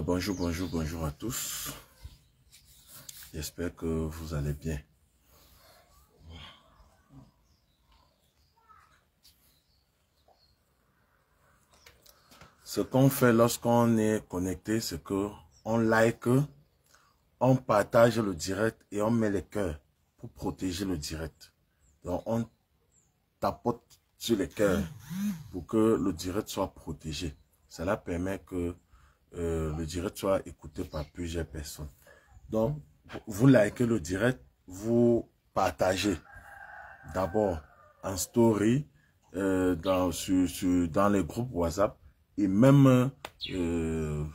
Bonjour à tous. J'espère que vous allez bien. Ce qu'on fait lorsqu'on est connecté, c'est que on like, on partage le direct et on met les cœurs pour protéger le direct. Donc on tapote sur les cœurs pour que le direct soit protégé. Cela permet que le direct soit écouté par plusieurs personnes. Donc, vous likez le direct, vous partagez d'abord en story, dans les groupes WhatsApp et même, sur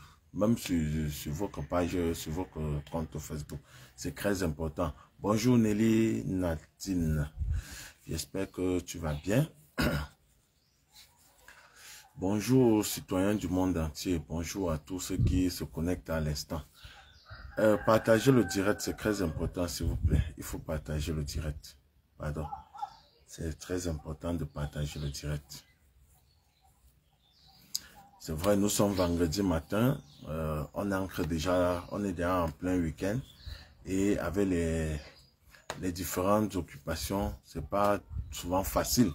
votre page, sur votre compte Facebook. C'est très important. Bonjour Nelly Nadine. J'espère que tu vas bien. Bonjour aux citoyens du monde entier. Bonjour à tous ceux qui se connectent à l'instant. Partagez le direct, c'est très important, s'il vous plaît. Il faut partager le direct. Pardon. C'est très important de partager le direct. C'est vrai, nous sommes vendredi matin. On est déjà en plein week-end. Et avec les différentes occupations, c'est pas souvent facile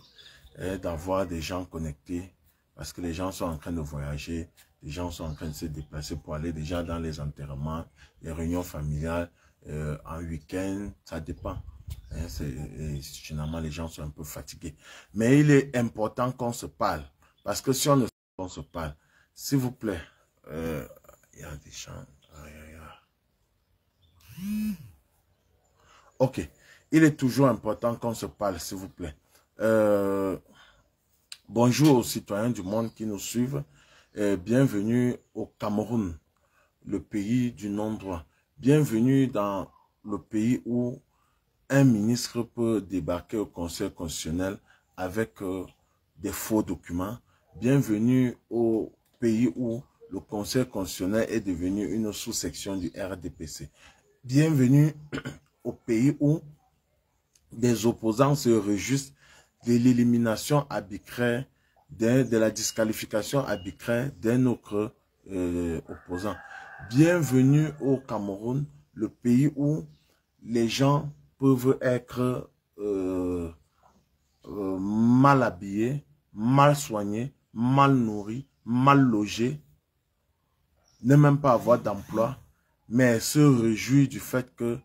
d'avoir des gens connectés. Parce que les gens sont en train de voyager, les gens sont en train de se déplacer pour aller déjà dans les enterrements, les réunions familiales, en week-end, ça dépend. Généralement, les gens sont un peu fatigués. Mais il est important qu'on se parle. Parce que si on ne se parle, s'il vous plaît, il y a des gens. Ok. Il est toujours important qu'on se parle, s'il vous plaît. Bonjour aux citoyens du monde qui nous suivent. Bienvenue au Cameroun, le pays du non-droit. Bienvenue dans le pays où un ministre peut débarquer au Conseil constitutionnel avec des faux documents. Bienvenue au pays où le Conseil constitutionnel est devenu une sous-section du RDPC. Bienvenue au pays où des opposants se réjouissent de l'élimination arbitraire, de la disqualification arbitraire d'un autre opposant. Bienvenue au Cameroun, le pays où les gens peuvent être mal habillés, mal soignés, mal nourris, mal logés, ne même pas avoir d'emploi, mais se réjouir du fait que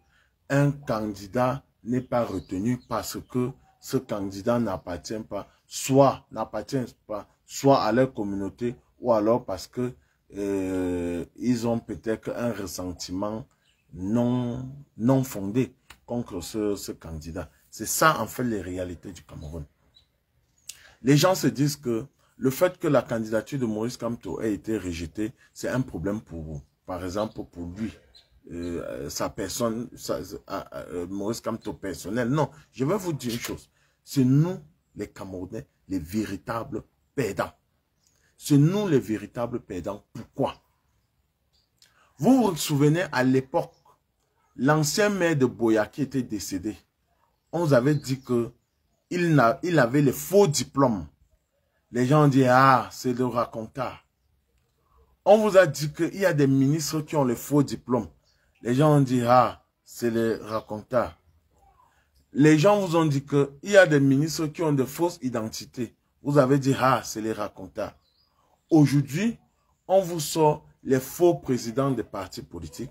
un candidat n'est pas retenu parce que ce candidat n'appartient pas, soit à leur communauté, ou alors parce que ils ont peut-être un ressentiment non fondé contre ce candidat. C'est ça en fait les réalités du Cameroun. Les gens se disent que le fait que la candidature de Maurice Kamto ait été rejetée, c'est un problème pour vous. Par exemple, pour lui. Sa personne, Maurice Kamto personnel. Non, je vais vous dire une chose. C'est nous, les Camerounais, les véritables perdants. C'est nous les véritables perdants. Pourquoi? Vous vous souvenez, à l'époque, l'ancien maire de Boya qui était décédé, on vous avait dit que il avait les faux diplômes. Les gens ont dit, ah, c'est le racontard. On vous a dit qu'il y a des ministres qui ont les faux diplômes. Les gens ont dit, ah, c'est les racontars. Les gens vous ont dit qu'il y a des ministres qui ont de fausses identités. Vous avez dit, ah, c'est les racontars. Aujourd'hui, on vous sort les faux présidents des partis politiques.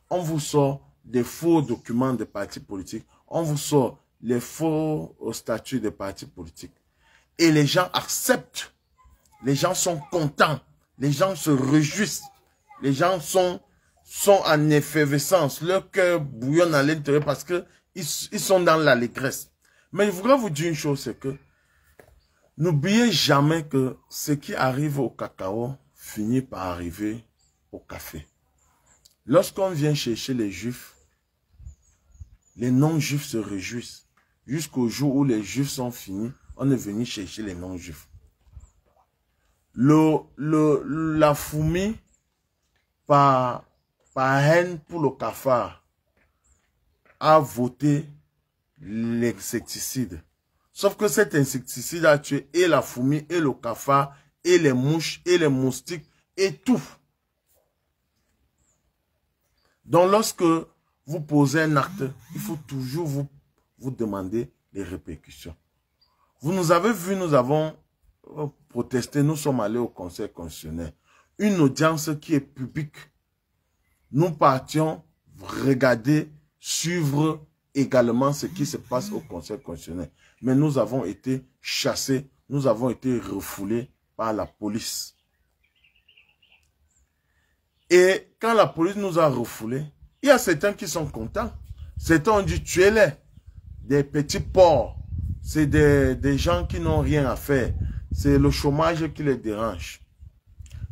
On vous sort des faux documents des partis politiques. On vous sort les faux statuts des partis politiques. Et les gens acceptent. Les gens sont contents. Les gens se réjouissent. Les gens sont en effervescence. Leur cœur bouillonne à l'intérieur parce que ils sont dans l'allégresse. Mais je voudrais vous dire une chose, c'est que n'oubliez jamais que ce qui arrive au cacao finit par arriver au café. Lorsqu'on vient chercher les juifs, les non-juifs se réjouissent. Jusqu'au jour où les juifs sont finis, on est venu chercher les non-juifs. La fourmi, par haine pour le cafard, a voté l'insecticide. Sauf que cet insecticide a tué et la fourmi, et le cafard, et les mouches, et les moustiques, et tout. Donc, lorsque vous posez un acte, il faut toujours vous demander les répercussions. Vous nous avez vu, nous avons protesté, nous sommes allés au Conseil constitutionnel. Une audience qui est publique. Nous partions regarder, suivre également ce qui se passe au Conseil constitutionnel. Mais nous avons été chassés, nous avons été refoulés par la police. Et quand la police nous a refoulés, il y a certains qui sont contents. Certains ont dit tuez-les, des petits porcs. C'est des gens qui n'ont rien à faire. C'est le chômage qui les dérange.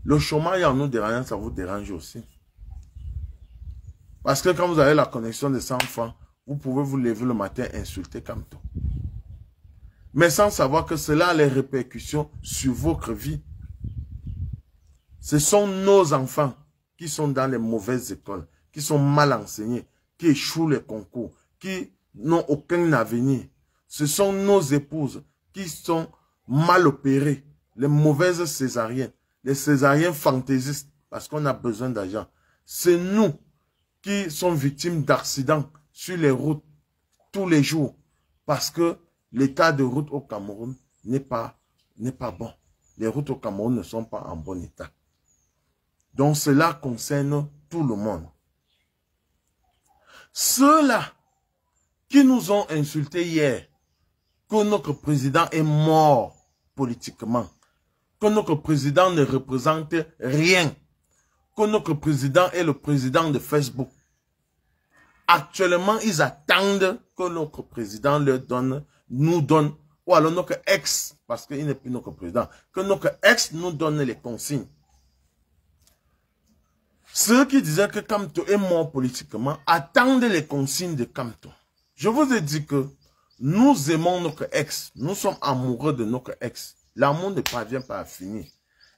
Le chômage en nous dérangeant, ça vous dérange aussi. Parce que quand vous avez la connexion de 100 francs, vous pouvez vous lever le matin et insulter Kamto. Mais sans savoir que cela a les répercussions sur votre vie. Ce sont nos enfants qui sont dans les mauvaises écoles, qui sont mal enseignés, qui échouent les concours, qui n'ont aucun avenir. Ce sont nos épouses qui sont mal opérées, les mauvaises césariennes, les césariennes fantaisistes, parce qu'on a besoin d'argent. C'est nous qui sommes victimes d'accidents sur les routes tous les jours, parce que l'état de route au Cameroun n'est pas bon. Les routes au Cameroun ne sont pas en bon état. Donc cela concerne tout le monde. Ceux-là qui nous ont insultés hier, que notre président est mort politiquement, que notre président ne représente rien, que notre président est le président de Facebook. Actuellement, ils attendent que notre président nous donne, ou alors notre ex, parce qu'il n'est plus notre président, que notre ex nous donne les consignes. Ceux qui disaient que Kamto est mort politiquement attendent les consignes de Kamto. Je vous ai dit que nous aimons notre ex. Nous sommes amoureux de notre ex. L'amour ne parvient pas à finir.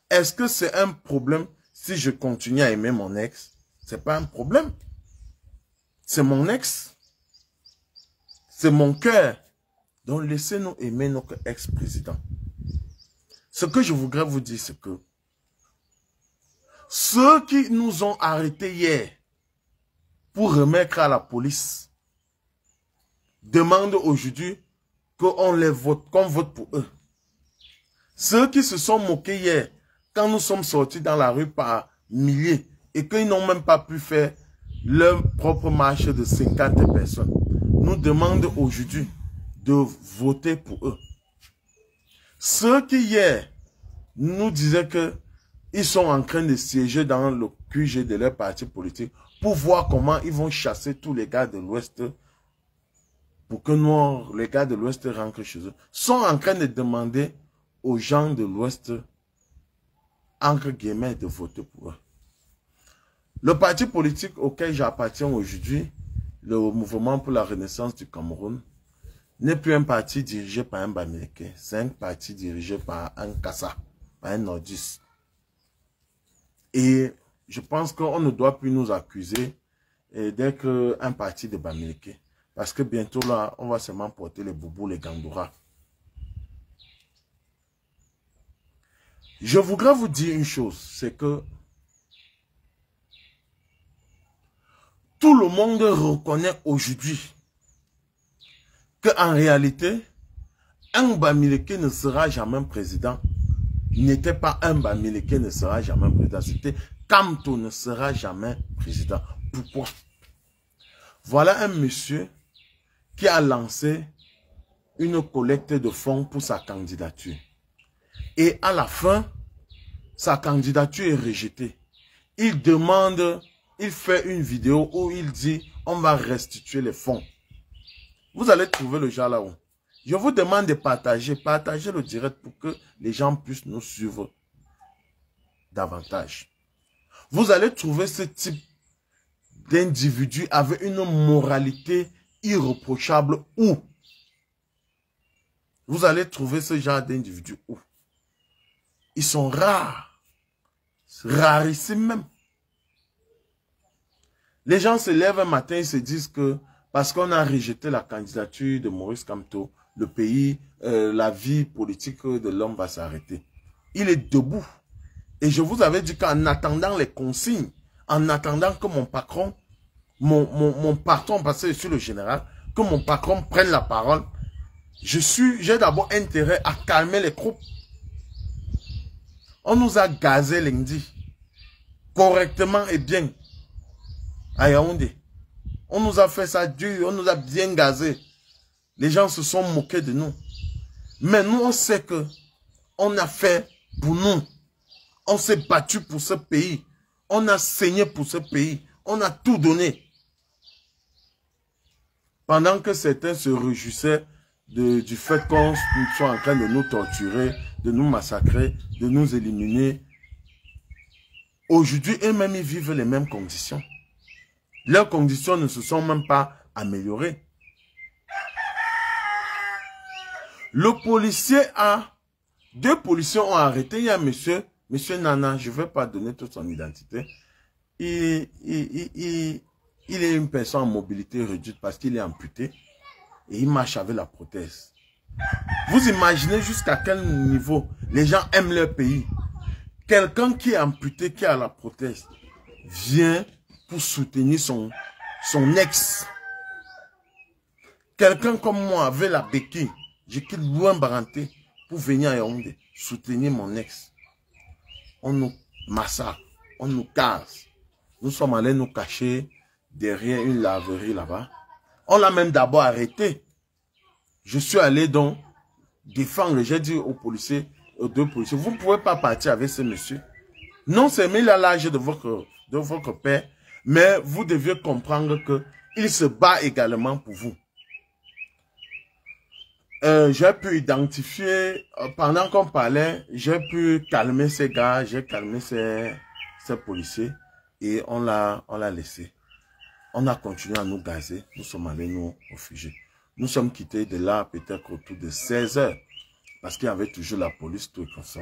Est-ce que c'est un problème si je continue à aimer mon ex? C'est pas un problème. C'est mon ex. C'est mon cœur. Donc laissez-nous aimer notre ex-président. Ce que je voudrais vous dire, c'est que ceux qui nous ont arrêtés hier pour remettre à la police demandent aujourd'hui qu'on les vote, qu'on vote pour eux. Ceux qui se sont moqués hier, quand nous sommes sortis dans la rue par milliers et qu'ils n'ont même pas pu faire leur propre marche de 50 personnes, nous demandent aujourd'hui de voter pour eux. Ceux qui hier nous disaient qu'ils sont en train de siéger dans le QG de leur parti politique pour voir comment ils vont chasser tous les gars de l'Ouest pour que les gars de l'Ouest rentrent chez eux, sont en train de demander aux gens de l'Ouest, entre guillemets, de voter pour eux. Le parti politique auquel j'appartiens aujourd'hui, le Mouvement pour la Renaissance du Cameroun, n'est plus un parti dirigé par un Bamileke, c'est un parti dirigé par un Kassa, par un nordiste. Et je pense qu'on ne doit plus nous accuser d'être un parti de Bamileke. Parce que bientôt là, on va seulement porter les boubous, les gandouras. Je voudrais vous dire une chose, c'est que tout le monde reconnaît aujourd'hui qu'en réalité, un Bamileke ne sera jamais président. N'était pas un Bamileke ne sera jamais président. C'était Kamto ne sera jamais président. Pourquoi? Voilà un monsieur qui a lancé une collecte de fonds pour sa candidature. Et à la fin, sa candidature est rejetée. Il demande, il fait une vidéo où il dit, on va restituer les fonds. Vous allez trouver le genre là-haut. Je vous demande de partager le direct pour que les gens puissent nous suivre davantage. Vous allez trouver ce type d'individu avec une moralité irréprochable où? Vous allez trouver ce genre d'individu où? Ils sont rares. Rarissimes même. Les gens se lèvent un matin et se disent que parce qu'on a rejeté la candidature de Maurice Kamto, le pays, la vie politique de l'homme va s'arrêter. Il est debout. Et je vous avais dit qu'en attendant les consignes, en attendant que mon patron mon patron, parce que je suis le général, que mon patron prenne la parole, j'ai d'abord intérêt à calmer les troupes. On nous a gazé lundi, correctement et bien, à Yaoundé. On nous a fait ça dur, on nous a bien gazé. Les gens se sont moqués de nous. Mais nous, on sait que on a fait pour nous. On s'est battu pour ce pays. On a saigné pour ce pays. On a tout donné. Pendant que certains se réjouissaient du fait qu'on soit en train de nous torturer, de nous massacrer, de nous éliminer. Aujourd'hui, eux-mêmes, ils vivent les mêmes conditions. Leurs conditions ne se sont même pas améliorées. Le policier deux policiers ont arrêté. Il y a monsieur Nana, je ne vais pas donner toute son identité. Il est une personne en mobilité réduite parce qu'il est amputé et il marche avec la prothèse. Vous imaginez jusqu'à quel niveau les gens aiment leur pays. Quelqu'un qui est amputé, qui a la prothèse, vient pour soutenir son ex. Quelqu'un comme moi avec la béquille, je quitte loin Baranté pour venir à Yaoundé, soutenir mon ex. On nous massacre, on nous casse. Nous sommes allés nous cacher derrière une laverie là-bas. On l'a même d'abord arrêté. Je suis allé donc défendre. J'ai dit aux policiers, aux deux policiers, vous ne pouvez pas partir avec ce monsieur. Non seulement il a l'âge de votre père, mais vous deviez comprendre qu'il se bat également pour vous. J'ai pu identifier, pendant qu'on parlait, j'ai pu calmer ces gars, j'ai calmé ces policiers et on l'a laissé. On a continué à nous gazer, nous sommes allés nous réfugier. Nous sommes quittés de là peut-être autour de 16 heures parce qu'il y avait toujours la police, tout comme ça.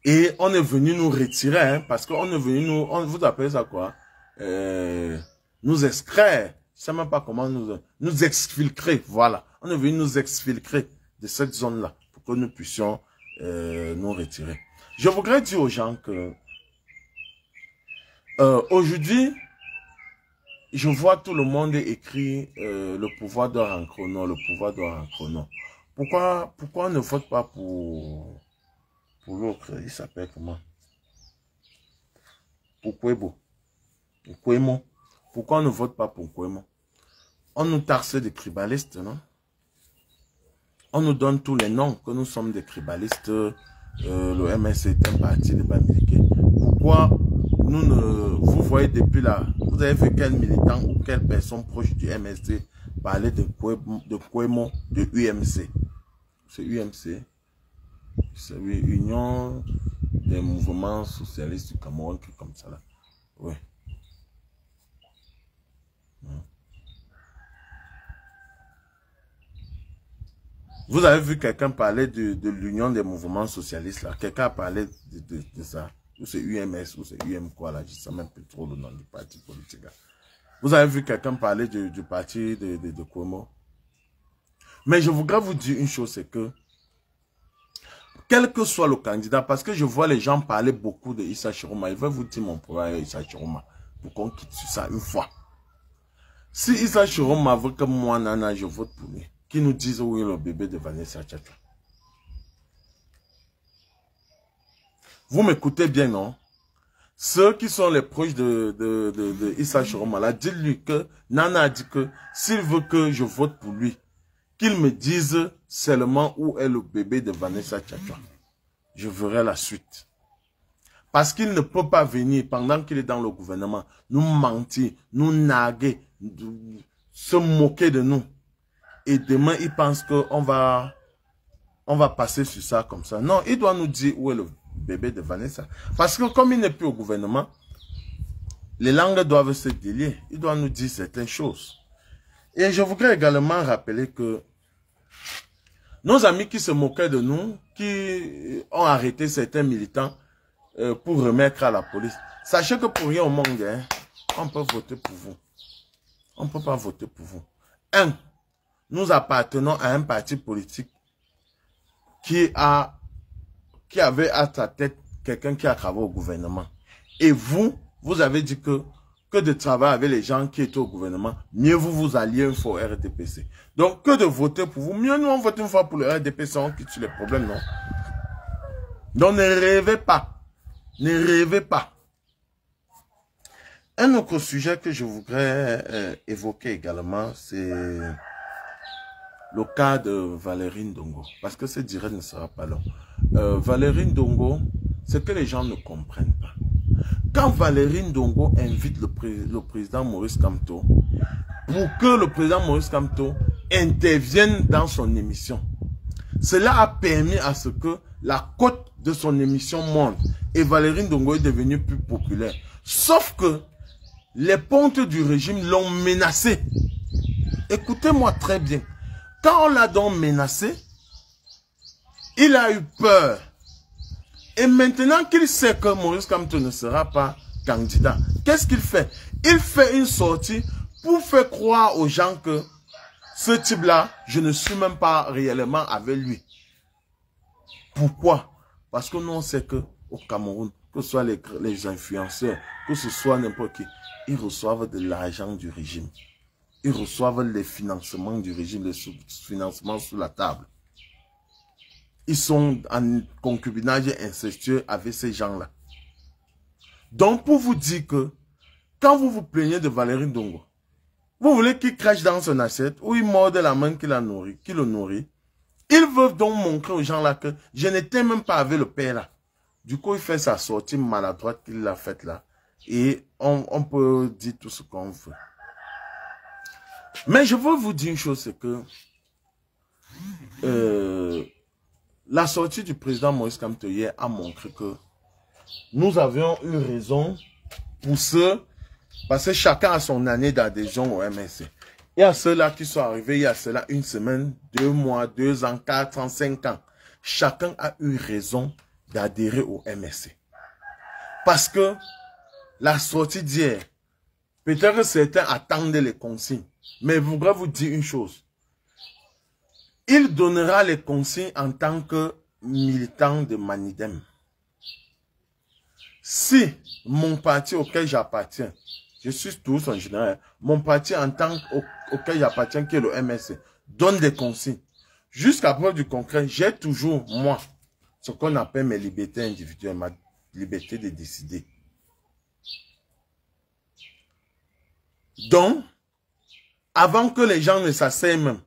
Et on est venu nous retirer, hein, parce qu'on est venu vous appelez ça quoi? Nous extraire. Je ne sais même pas comment nous exfiltrer, voilà. On est venu nous exfiltrer de cette zone-là pour que nous puissions nous retirer. Je voudrais dire aux gens que aujourd'hui, je vois tout le monde écrit le pouvoir d'or en chrono, le pouvoir d'or en chrono. Pourquoi on ne vote pas pour l'autre? Il s'appelle comment? Pour Kwebo. Pour Kwemo. Pourquoi on ne vote pas pour Kwemo? On nous taxe de tribalistes, non? On nous donne tous les noms que nous sommes des tribalistes. Le MS est un parti de Bamileke. Pourquoi vous voyez depuis là, vous avez vu quel militant ou quelle personne proche du MSD parler de Kwemo, de UMC? C'est UMC. C'est oui, Union des mouvements socialistes du Cameroun, truc comme ça là. Oui. Vous avez vu quelqu'un parler de l'Union des mouvements socialistes là. Quelqu'un a parlé de ça. Ou c'est UMS, ou c'est UM quoi là. Je ne sais même plus trop le nom du parti politique là. Vous avez vu quelqu'un parler du parti de Kwemo. Mais je voudrais vous dire une chose, c'est que quel que soit le candidat, parce que je vois les gens parler beaucoup de Issa Chiroma, il va vous dire mon programme Issa Chiroma, pour qu'on quitte sur ça une fois. Si Issa Chiroma veut que moi, Nana, je vote pour lui, qui nous dise où est le bébé de Vanessa Tchatcha. Vous m'écoutez bien, non? Ceux qui sont les proches de Issa Chiroma, là, dites-lui que Nana a dit que s'il veut que je vote pour lui, qu'il me dise seulement où est le bébé de Vanessa Tchatcha. Je verrai la suite. Parce qu'il ne peut pas venir pendant qu'il est dans le gouvernement, nous mentir, nous narguer, se moquer de nous. Et demain, il pense qu'on va passer sur ça comme ça. Non, il doit nous dire où est le bébé de Vanessa. Parce que comme il n'est plus au gouvernement, les langues doivent se délier. Il doit nous dire certaines choses. Et je voudrais également rappeler que nos amis qui se moquaient de nous, qui ont arrêté certains militants pour remettre à la police, sachez que pour rien au monde, hein, on peut voter pour vous. On ne peut pas voter pour vous. Nous appartenons à un parti politique qui avait à sa tête quelqu'un qui a travaillé au gouvernement. Et vous avez dit que que de travailler avec les gens qui étaient au gouvernement, mieux vous alliez une fois au RDPC. Donc, que de voter pour vous, mieux nous on vote une fois pour le RDPC, on quitte sur les problèmes, non? Donc, ne rêvez pas. Ne rêvez pas. Un autre sujet que je voudrais évoquer également, c'est le cas de Valérie Ndongo. Parce que ce direct ne sera pas long. Valérie Ndongo, c'est que les gens ne comprennent pas. Quand Valérie Ndongo invite le président Maurice Kamto, pour que le président Maurice Kamto intervienne dans son émission, cela a permis à ce que la cote de son émission monte et Valérie Ndongo est devenue plus populaire. Sauf que les pontes du régime l'ont menacé. Écoutez-moi très bien. Quand on l'a donc menacé, il a eu peur. Et maintenant qu'il sait que Maurice Kamto ne sera pas candidat, qu'est-ce qu'il fait? Il fait une sortie pour faire croire aux gens que ce type-là, je ne suis même pas réellement avec lui. Pourquoi? Parce que nous on sait qu'au Cameroun, que ce soit les influenceurs, que ce soit n'importe qui, ils reçoivent de l'argent du régime. Ils reçoivent les financements du régime, les financements sous la table. Ils sont en concubinage incestueux avec ces gens-là. Donc, pour vous dire que, quand vous vous plaignez de Valérie Ndongo, vous voulez qu'il crache dans son assiette ou il morde la main qui le nourrit. Ils veulent donc montrer aux gens là que je n'étais même pas avec le père là. Du coup, il fait sa sortie maladroite qu'il a faite là. Et on peut dire tout ce qu'on veut. Mais je veux vous dire une chose, c'est que la sortie du président Maurice Kamto hier a montré que nous avions eu raison pour ceux, parce que chacun a son année d'adhésion au MSC. Il y a ceux-là qui sont arrivés, il y a ceux-là une semaine, 2 mois, 2 ans, 4 ans, 5 ans. Chacun a eu raison d'adhérer au MSC. Parce que la sortie d'hier, peut-être que certains attendaient les consignes. Mais je voudrais vous dire une chose. Il donnera les consignes en tant que militant de Manidem. Si mon parti auquel j'appartiens, je suis tous en général, mon parti en tant auquel j'appartiens, qui est le MSC, donne des consignes. Jusqu'à preuve du concret, j'ai toujours, moi, ce qu'on appelle mes libertés individuelles, ma liberté de décider. Donc, avant que les gens ne s'asseyent même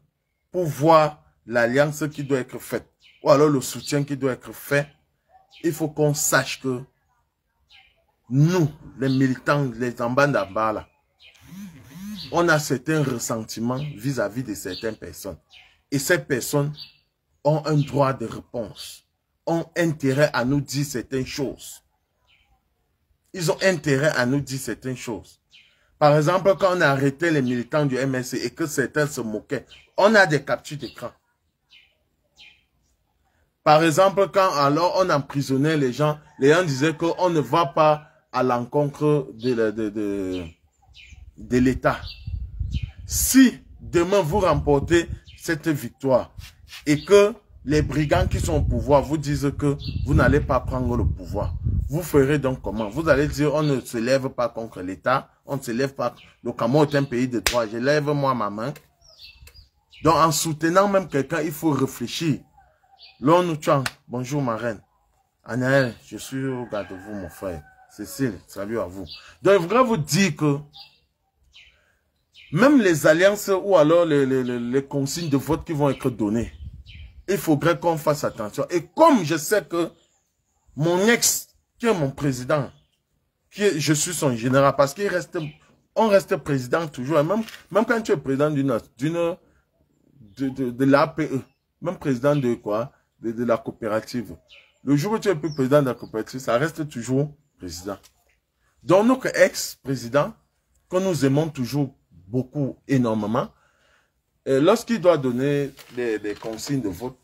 pour voir l'alliance qui doit être faite, ou alors le soutien qui doit être fait, il faut qu'on sache que nous, les militants, les ambandabas là, on a certains ressentiments vis-à-vis de certaines personnes. Et ces personnes ont un droit de réponse, ont intérêt à nous dire certaines choses. Ils ont intérêt à nous dire certaines choses. Par exemple, quand on a arrêté les militants du MSC et que certains se moquaient, on a des captures d'écran. Par exemple, quand alors on emprisonnait les gens disaient qu'on ne va pas à l'encontre de l'État. Si demain vous remportez cette victoire et que les brigands qui sont au pouvoir vous disent que vous n'allez pas prendre le pouvoir, vous ferez donc comment? Vous allez dire on ne se lève pas contre l'État, on ne se lève pas. Le Cameroun est un pays de droit, je lève moi ma main. Donc en soutenant même quelqu'un, il faut réfléchir. L'on nous tient. Bonjour ma reine. Anaël, je suis au garde de vous mon frère. Cécile, salut à vous. Donc je voudrais vous dire que même les alliances ou alors les consignes de vote qui vont être données, il faudrait qu'on fasse attention. Et comme je sais que mon ex, qui est mon président, je suis son général, parce on reste président toujours. Et même quand tu es président de l'APE, même président de quoi? De la coopérative. Le jour où tu es plus président de la coopérative, ça reste toujours président. Donc notre ex-président, que nous aimons toujours beaucoup, énormément, lorsqu'il doit donner des consignes de vote,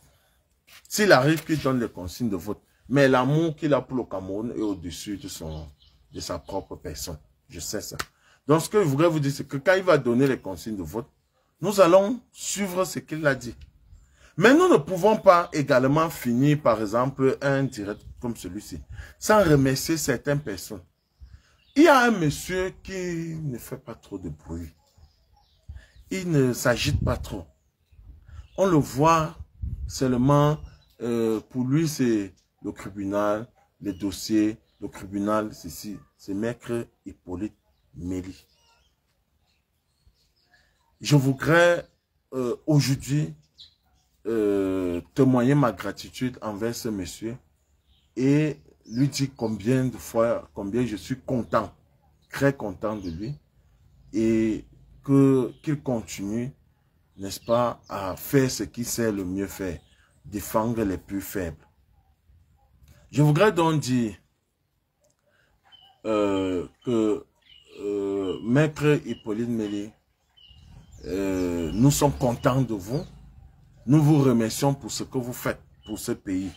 s'il arrive qu'il donne les consignes de vote, mais l'amour qu'il a pour le Cameroun est au-dessus de sa propre personne. Je sais ça. Donc ce que je voudrais vous dire, c'est que quand il va donner les consignes de vote, nous allons suivre ce qu'il a dit. Mais nous ne pouvons pas également finir, par exemple, un direct comme celui-ci, sans remercier certaines personnes. Il y a un monsieur qui ne fait pas trop de bruit. Il ne s'agite pas trop. On le voit seulement, pour lui c'est le tribunal, les dossiers, le tribunal, ceci, c'est Maître Hippolyte Mélie. Je voudrais aujourd'hui témoigner ma gratitude envers ce monsieur et lui dire combien de fois, combien je suis content, très content de lui et qu'il continue, n'est-ce pas, à faire ce qu'il sait le mieux faire, défendre les plus faibles. Je voudrais donc dire que Maître Hippolyte Mélie, nous sommes contents de vous. Nous vous remercions pour ce que vous faites pour ce pays.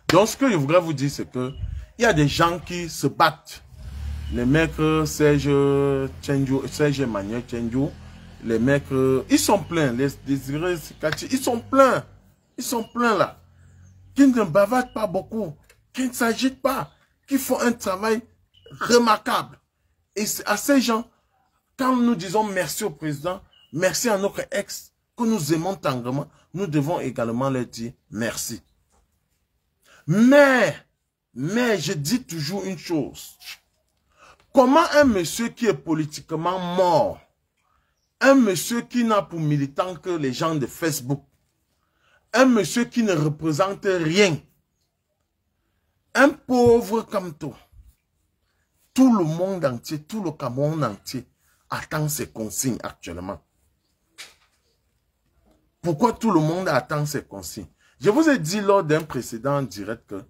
Donc, ce que je voudrais vous dire, c'est que il y a des gens qui se battent. Les maîtres Serge Emmanuel Tchendjou, les maîtres, ils sont pleins. Les Désiré Sikati, ils sont pleins. Ils sont pleins là. Qui ne bavardent pas beaucoup, qui ne s'agitent pas, qui font un travail remarquable. Et à ces gens, quand nous disons merci au président, merci à notre ex, que nous aimons tendrement, nous devons également leur dire merci. Mais je dis toujours une chose. Comment un monsieur qui est politiquement mort, un monsieur qui n'a pour militant que les gens de Facebook, un monsieur qui ne représente rien, un pauvre comme toi, tout le monde entier, tout le Cameroun entier attend ses consignes actuellement. Pourquoi tout le monde attend ses consignes? Je vous ai dit lors d'un précédent direct que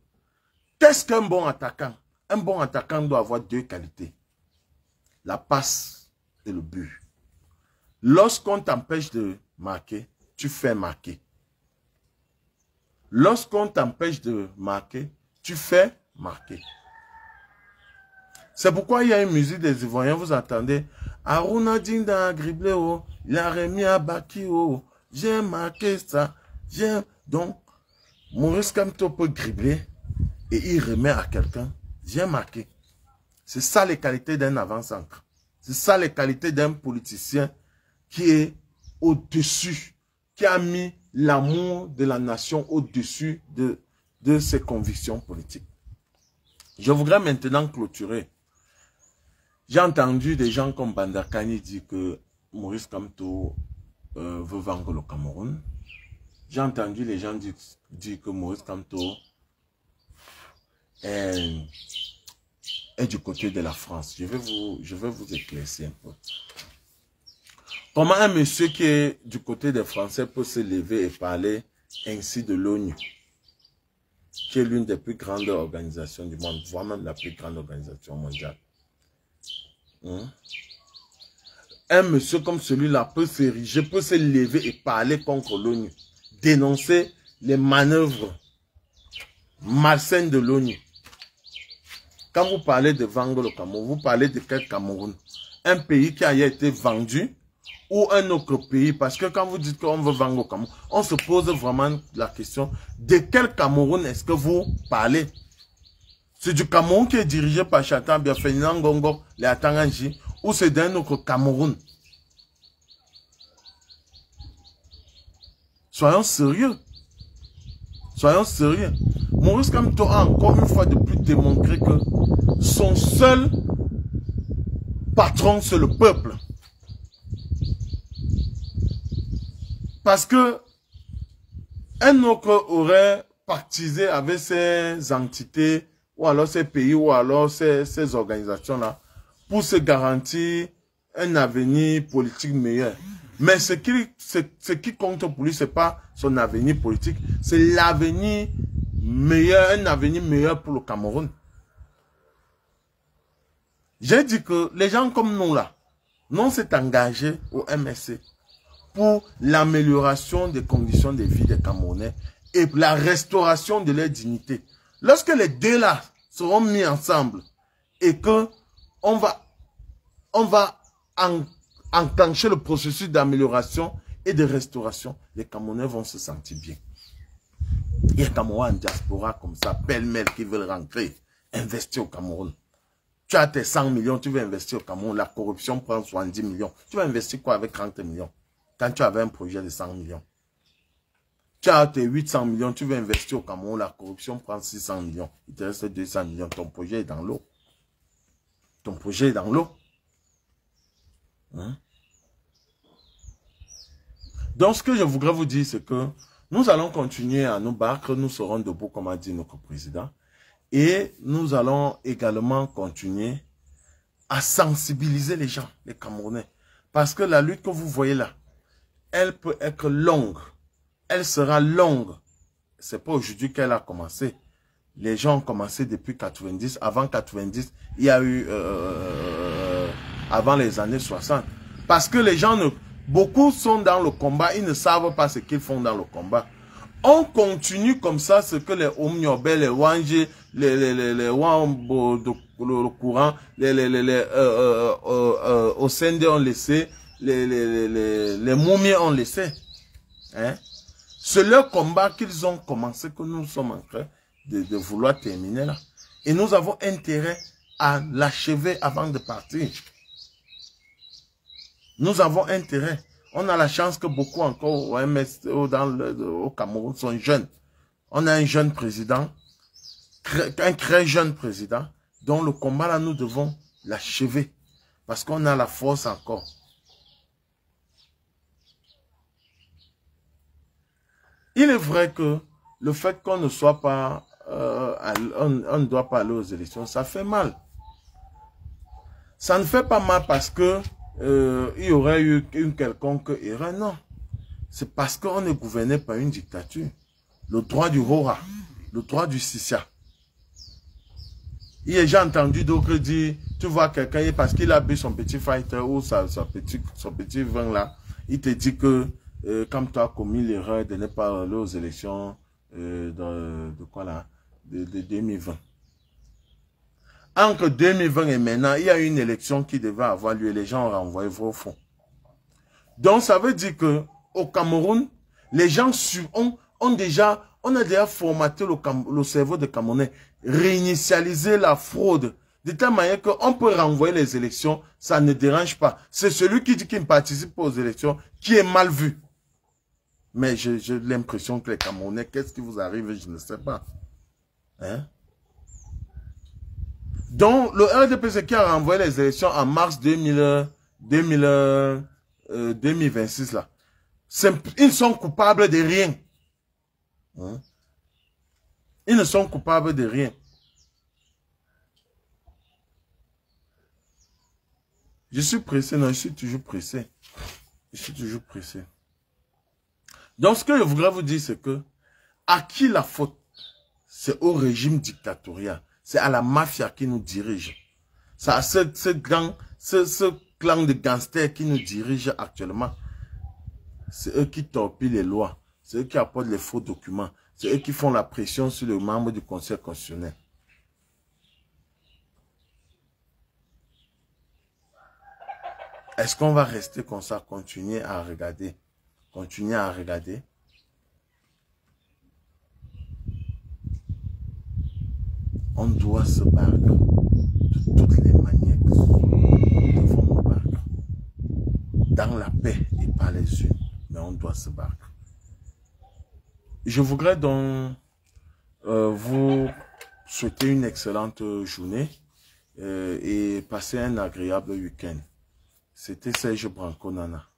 qu'est-ce qu'un bon attaquant? Un bon attaquant doit avoir deux qualités. La passe et le but. Lorsqu'on t'empêche de marquer, tu fais marquer. Lorsqu'on t'empêche de marquer, tu fais marquer. C'est pourquoi il y a une musique des Ivoiriens, vous entendez. Aruna Dinda Griblé, il a remis à Baki, j'ai marqué ça. Donc, Maurice Kamto peut gribler et il remet à quelqu'un, j'ai marqué. C'est ça les qualités d'un avant-centre. C'est ça les qualités d'un politicien qui est au-dessus, qui a mis l'amour de la nation au-dessus de ses convictions politiques. Je voudrais maintenant clôturer. J'ai entendu des gens comme Bandakani dire que Maurice Kamto veut vendre le Cameroun. J'ai entendu les gens dire que Maurice Kamto est du côté de la France. Je vais vous éclaircir un peu. Comment un monsieur qui est du côté des Français peut se lever et parler ainsi de l'ONU, qui est l'une des plus grandes organisations du monde, voire même la plus grande organisation mondiale. Un monsieur comme celui-là peut s'ériger, peut se lever et parler contre l'ONU, dénoncer les manœuvres malsaines de l'ONU. Quand vous parlez de vendre le Cameroun, vous parlez de quel Cameroun? Un pays qui a été vendu ou un autre pays? Parce que quand vous dites qu'on veut vendre le Cameroun, on se pose vraiment la question de quel Cameroun est-ce que vous parlez? C'est du Cameroun qui est dirigé par Chatan Biaféninan Gongo, les Atanganji, ou c'est d'un autre Cameroun? Soyons sérieux. Soyons sérieux. Maurice Kamto a encore une fois de plus démontré que son seul patron, c'est le peuple. Parce que un autre aurait pactisé avec ces entités, ou alors ces pays, ou alors ces organisations-là, pour se garantir un avenir politique meilleur. Mais ce qui compte pour lui, ce n'est pas son avenir politique, c'est l'avenir meilleur, un avenir meilleur pour le Cameroun. J'ai dit que les gens comme nous là, nous s'est engagés au MSC pour l'amélioration des conditions de vie des Camerounais et la restauration de leur dignité. Lorsque les deux là seront mis ensemble et que on va enclencher le processus d'amélioration et de restauration, les Camerounais vont se sentir bien. Il y a Cameroun en diaspora comme ça, pêle-mêle, qui veulent rentrer, investir au Cameroun. Tu as tes 100 millions, tu veux investir au Cameroun, la corruption prend 70 millions. Tu vas investir quoi avec 30 millions? Quand tu avais un projet de 100 millions. Tu as tes 800 millions, tu veux investir au Cameroun, la corruption prend 600 millions. Il te reste 200 millions, ton projet est dans l'eau. Ton projet est dans l'eau. Hein? Donc, ce que je voudrais vous dire, c'est que nous allons continuer à nous battre, nous serons debout, comme a dit notre président. Et nous allons également continuer à sensibiliser les gens, les Camerounais. Parce que la lutte que vous voyez là, elle peut être longue. Elle sera longue. C'est pas aujourd'hui qu'elle a commencé. Les gens ont commencé depuis 90. Avant 90, il y a eu... avant les années 60. Parce que les gens, beaucoup sont dans le combat, ils ne savent pas ce qu'ils font dans le combat. On continue comme ça, ce que les Omniobe, les Wangé, les Wambo, le courant, au Sende ont laissé, les Momies ont laissé. Hein? C'est leur combat qu'ils ont commencé, que nous sommes en train de vouloir terminer là. Et nous avons intérêt à l'achever avant de partir. Nous avons intérêt. On a la chance que beaucoup encore au MS, au Cameroun sont jeunes. On a un jeune président, un très jeune président, dont le combat là, nous devons l'achever. Parce qu'on a la force encore. Il est vrai que le fait qu'on ne soit pas, on ne doit pas aller aux élections, ça fait mal. Ça ne fait pas mal parce que il y aurait eu une quelconque erreur, non. C'est parce qu'on est gouverné par une dictature. Le droit du Hora, le droit du Sissia. J'ai entendu d'autres dire, tu vois quelqu'un, parce qu'il a bu son petit fighter ou son petit vin là, il te dit que comme tu as commis l'erreur de ne pas aller aux élections de 2020. Entre 2020 et maintenant, il y a eu une élection qui devait avoir lieu. Les gens ont renvoyé vos fonds. Donc, ça veut dire que au Cameroun, les gens on a déjà formaté le cerveau des Camerounais, réinitialiser la fraude, de telle manière qu'on peut renvoyer les élections, ça ne dérange pas. C'est celui qui dit qu'il ne participe pas aux élections qui est mal vu. Mais j'ai l'impression que les Camerounais, qu'est-ce qui vous arrive, je ne sais pas. Hein? Donc, le RDPC qui a renvoyé les élections en mars 2026, là, ils sont coupables de rien. Hein? Ils ne sont coupables de rien. Je suis pressé, non, je suis toujours pressé. Je suis toujours pressé. Donc, ce que je voudrais vous dire, c'est que, à qui la faute? C'est au régime dictatorial. C'est à la mafia qui nous dirige. C'est à ce clan de gangsters qui nous dirige actuellement. C'est eux qui torpillent les lois. C'est eux qui apportent les faux documents. C'est eux qui font la pression sur les membres du Conseil constitutionnel. Est-ce qu'on va rester comme ça, continuer à regarder? Continuer à regarder? On doit se battre de toutes les manières que nous devons nous battre. Dans la paix et pas les unes, mais on doit se battre. Je voudrais donc vous souhaiter une excellente journée et passer un agréable week-end. C'était Serge Branco Nana.